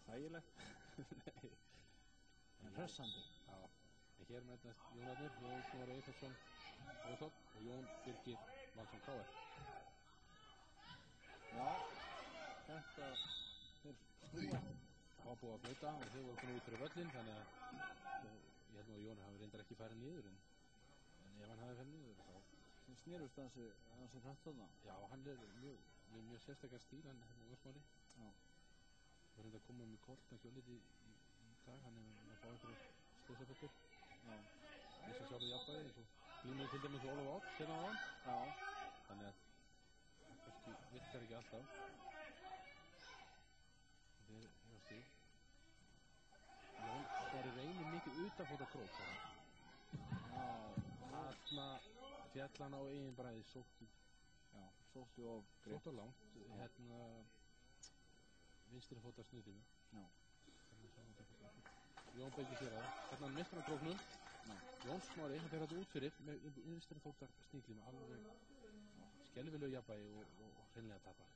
þægilegt. Nei. En hressandi. Já. En hér mætast Jónarnir, Jón Smári Eyþórsson og Jón Birgir Valsson KR. Já, þetta er snúa. Það var búið að flauta og þau voru búin út fyrir völlinn, þannig að ég held nú að Jón hafi reyndar ekki farið niður, en ef hann hafi farið niður þá... Þeir snerust ansi hratt þarna. Já, hann er mjög sérstakar stíl, hann er Jón Smári. Já. Við erum að koma í kolt kannski örlítið í dag, hann er að fá einhverju slysaföllur. Já. Missa sjálfur jafnvægi, eins og glímur til dæmis Ólaf Árn hérna á hann. Já. Þannig að það kannski virkar ekki alltaf. Þeir eru á stíl. Jón Smári reynir mikið utanfóta krók. Já. Þarna féll hann á eigin bragði, sótti of greitt. Sótti langt, hérna vinstri fóta sniðtími. Já. Jón Birgir sér það. Hérna hann mistur á króknum. Jón Smári, hann fer þetta út fyrir með vinstri fótar sniðtími, alveg skelfilegu jafnvægi og hreinlega tapar.